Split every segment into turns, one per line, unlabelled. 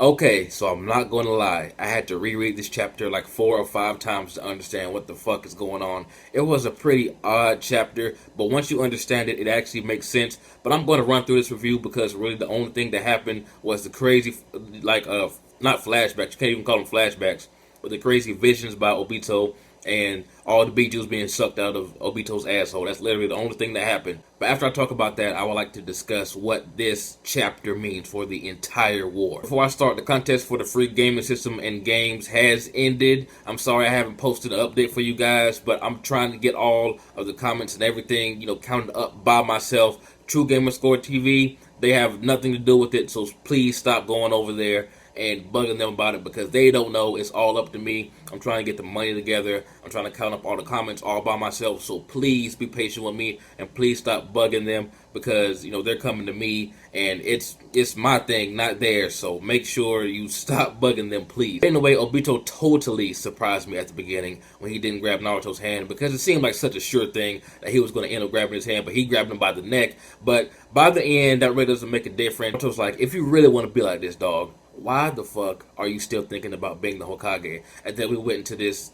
Okay, so I'm not going to lie. I had to reread this chapter like 4 or 5 times to understand what the fuck is going on. It was a pretty odd chapter, but once you understand it, it actually makes sense. But I'm going to run through this review because really the only thing that happened was the crazy, not flashbacks. You can't even call them flashbacks, but the crazy visions by Obito and all the Bijus being sucked out of Obito's asshole. That's literally the only thing that happened. But after I talk about that, I would like to discuss what this chapter means for the entire war. Before I start, the contest for the free gaming system and games has ended. I'm sorry I haven't posted an update for you guys, but I'm trying to get all of the comments and everything, counted up by myself. True Gamer Score TV, they have nothing to do with it, so please stop going over there and bugging them about it because they don't know. It's all up to me. I'm trying to get the money together. I'm trying to count up all the comments all by myself. So please be patient with me and please stop bugging them because they're coming to me and it's my thing, not theirs. So make sure you stop bugging them, please. Anyway, Obito totally surprised me at the beginning when he didn't grab Naruto's hand because it seemed like such a sure thing that he was going to end up grabbing his hand, but he grabbed him by the neck. But by the end, that really doesn't make a difference. Naruto's like, if you really want to be like this, dog, why the fuck are you still thinking about being the Hokage? And then we went into this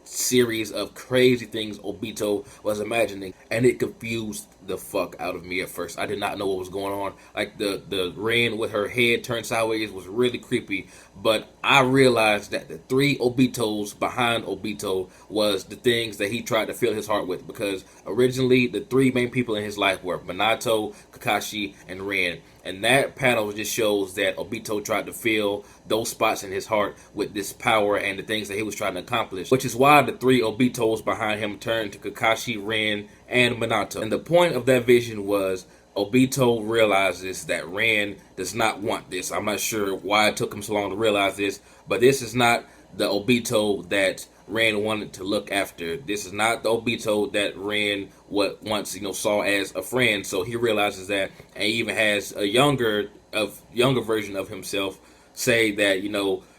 series of crazy things Obito was imagining, and it confused the fuck out of me at first. I did not know what was going on. Like the Rin with her head turned sideways was really creepy, but I realized that the 3 Obitos behind Obito was the things that he tried to fill his heart with, because originally the 3 main people in his life were Minato, Kakashi, and Rin. And that panel just shows that Obito tried to fill those spots in his heart with this power and the things that he was trying to accomplish, which is why the 3 Obitos behind him turned to Kakashi, Rin, and Minato. And the point of that vision was Obito realizes that Rin does not want this. I'm not sure why it took him so long to realize this, but this is not the Obito that Rin wanted to look after. This is not the Obito that Rin once saw as a friend. So he realizes that, and he even has a younger version of himself say that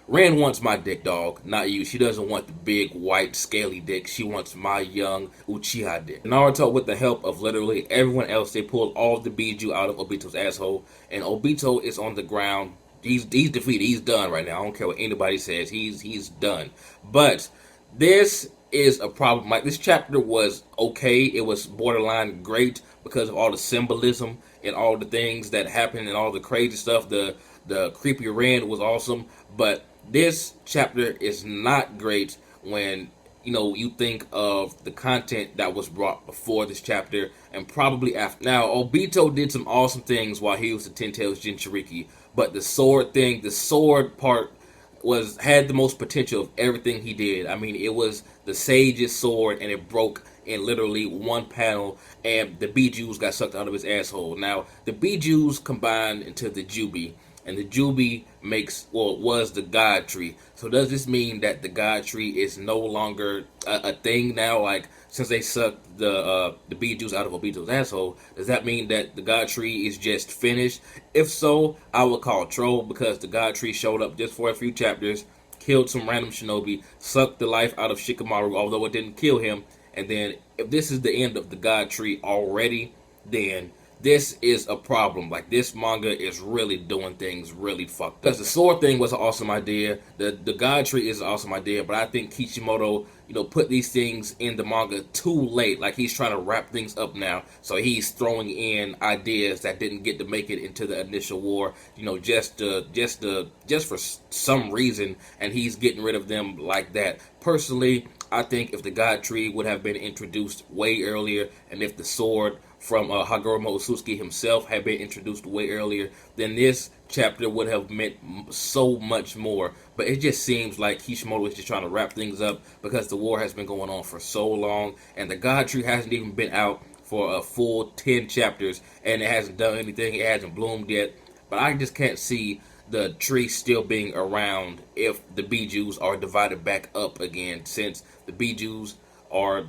Rin wants my dick, dog, not you. She doesn't want the big white scaly dick. She wants my young Uchiha dick. Naruto, with the help of literally everyone else, they pulled all the Biju out of Obito's asshole, and Obito is on the ground. He's defeated. He's done right now. I don't care what anybody says. He's done. But this is a problem. Like, this chapter was okay. It was borderline great because of all the symbolism and all the things that happened and all the crazy stuff. The creepy Rin was awesome, but this chapter is not great when you think of the content that was brought before this chapter and probably after. Now, Obito did some awesome things while he was the Ten Tails Jinchuriki, but the sword part had the most potential of everything he did. I mean, it was the sage's sword, and it broke in literally one panel, and the Bijus got sucked out of his asshole. Now, the Bijus combined into the Jubi, and the Jubi was the God Tree. So does this mean that the God Tree is no longer a thing now? Like, since they sucked the Bijus out of Obito's asshole, does that mean that the God Tree is just finished? If so, I would call troll, because the God Tree showed up just for a few chapters, killed some random shinobi, sucked the life out of Shikamaru, although it didn't kill him. And then, if this is the end of the God Tree already, then this is a problem. Like, this manga is really doing things really fucked up. Because the sword thing was an awesome idea. The God Tree is an awesome idea. But I think Kishimoto, put these things in the manga too late. Like, he's trying to wrap things up now. So he's throwing in ideas that didn't get to make it into the initial war, just for some reason. And he's getting rid of them like that. Personally, I think if the God Tree would have been introduced way earlier, and if the sword from Hagoromo Otsutsuki himself had been introduced way earlier, then this chapter would have meant so much more. But it just seems like Kishimoto is just trying to wrap things up because the war has been going on for so long, and the God Tree hasn't even been out for a full 10 chapters, and it hasn't done anything. It hasn't bloomed yet. But I just can't see the tree still being around if the Bijus are divided back up again, since the Bijus are,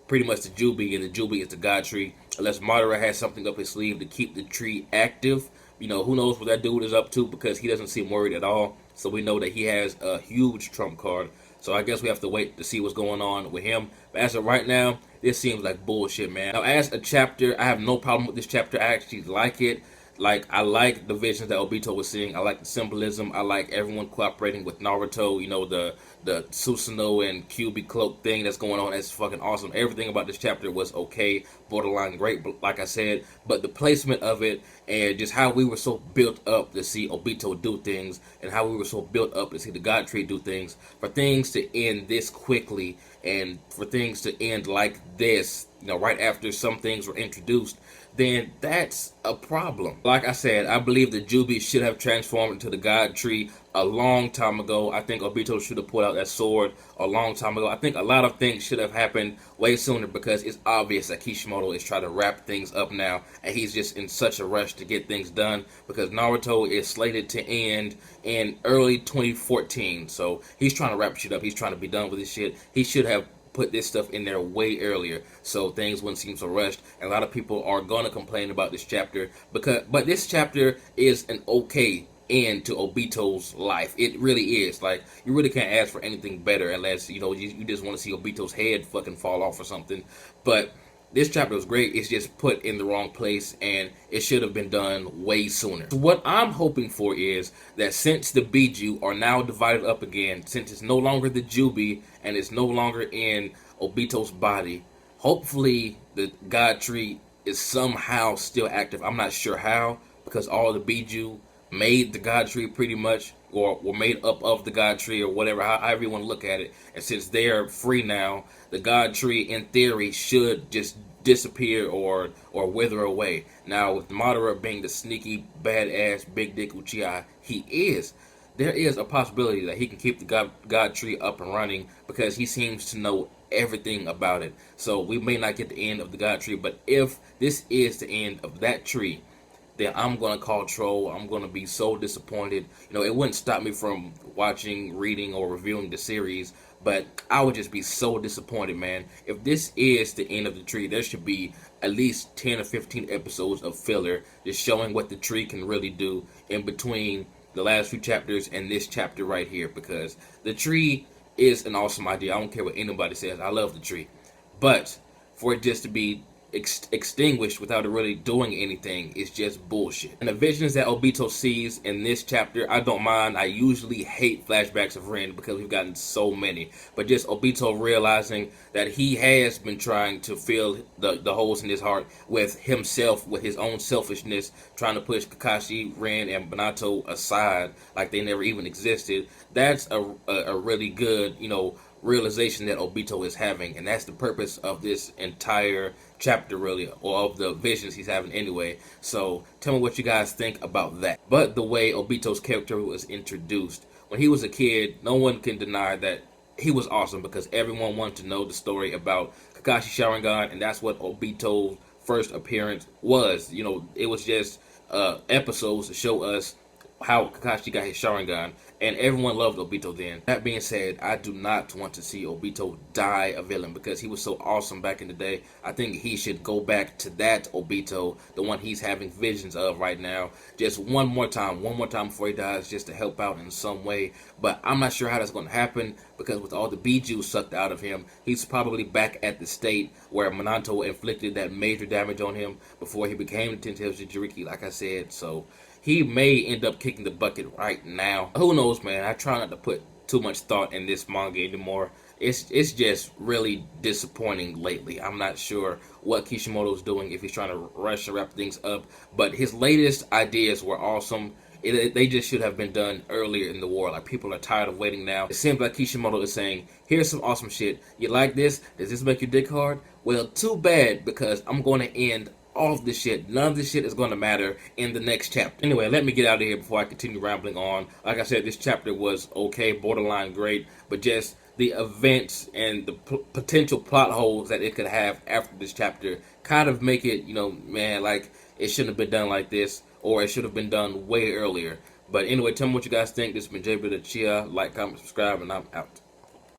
pretty much the Jubi, and the Jubi is the God Tree. Unless Madara has something up his sleeve to keep the tree active. Who knows what that dude is up to, because he doesn't seem worried at all. So we know that he has a huge trump card. So I guess we have to wait to see what's going on with him. But as of right now, this seems like bullshit, man. Now, as a chapter, I have no problem with this chapter. I actually like it. Like, I like the visions that Obito was seeing. I like the symbolism. I like everyone cooperating with Naruto. You know, the Susano'o and QB cloak thing that's going on. That's fucking awesome. Everything about this chapter was okay, borderline great, like I said. But the placement of it and just how we were so built up to see Obito do things, and how we were so built up to see the God Tree do things, for things to end this quickly and for things to end like this, you know, right after some things were introduced, then that's a problem. Like I said, I believe the Jubi should have transformed into the God Tree a long time ago. I think Obito should have pulled out that sword a long time ago. I think a lot of things should have happened way sooner, because it's obvious that Kishimoto is trying to wrap things up now, and he's just in such a rush to get things done, because Naruto is slated to end in early 2014. So he's trying to wrap shit up. He's trying to be done with this shit. He should have put this stuff in there way earlier, so things wouldn't seem so rushed. And a lot of people are gonna complain about this chapter, but this chapter is an okay end to Obito's life. It really is. Like, you really can't ask for anything better, unless, you know, you just want to see Obito's head fucking fall off or something. But this chapter was great. It's just put in the wrong place, and it should have been done way sooner. So what I'm hoping for is that since the Biju are now divided up again, since it's no longer the Jubi and it's no longer in Obito's body, hopefully the God Tree is somehow still active. I'm not sure how, because all the Biju made the God Tree pretty much, or were made up of the God Tree, or whatever, however you want to look at it. And since they're free now, the God Tree, in theory, should just disappear or wither away. Now, with Madara being the sneaky, badass, big dick Uchiha he is, there is a possibility that he can keep the God Tree up and running, because he seems to know everything about it. So we may not get the end of the God Tree, but if this is the end of that tree, then I'm going to call troll. I'm going to be so disappointed. You know, it wouldn't stop me from watching, reading, or reviewing the series, but I would just be so disappointed, man. If this is the end of the tree, there should be at least 10 or 15 episodes of filler just showing what the tree can really do in between the last few chapters and this chapter right here, because the tree is an awesome idea. I don't care what anybody says. I love the tree. But for it just to be extinguished without it really doing anything is just bullshit. And the visions that Obito sees in this chapter, I don't mind. I usually hate flashbacks of Ren because we've gotten so many, but just Obito realizing that he has been trying to fill the holes in his heart with himself, with his own selfishness, trying to push Kakashi, Ren, and Minato aside like they never even existed. That's a really good, you know, realization that Obito is having, and that's the purpose of this entire chapter, really, or of the visions he's having anyway. So tell me what you guys think about that. But the way Obito's character was introduced when he was a kid, no one can deny that he was awesome, because everyone wanted to know the story about Kakashi Sharingan, and that's what Obito's first appearance was. You know, it was just episodes to show us how Kakashi got his Sharingan, and everyone loved Obito then. That being said, I do not want to see Obito die a villain, because he was so awesome back in the day. I think he should go back to that Obito, the one he's having visions of right now, just one more time before he dies, just to help out in some way. But I'm not sure how that's going to happen, because with all the Biju sucked out of him, he's probably back at the state where Minato inflicted that major damage on him before he became the Ten-Tailed Jinchuriki, like I said. So he may end up kicking the bucket right now. Who knows, man? I try not to put too much thought in this manga anymore. It's just really disappointing lately. I'm not sure what Kishimoto's doing, if he's trying to rush and wrap things up. But his latest ideas were awesome. They just should have been done earlier in the war. Like, people are tired of waiting now. It seems like Kishimoto is saying, here's some awesome shit. You like this? Does this make your dick hard? Well, too bad, because I'm going to end all of this shit. None of this shit is going to matter in the next chapter. Anyway, let me get out of here before I continue rambling on. Like I said, this chapter was okay, borderline great, but just the events and the potential plot holes that it could have after this chapter kind of make it, you know, man, like, it shouldn't have been done like this, or it should have been done way earlier. But anyway, tell me what you guys think. This has been jbDAuchiha. Like, comment, subscribe, and I'm out.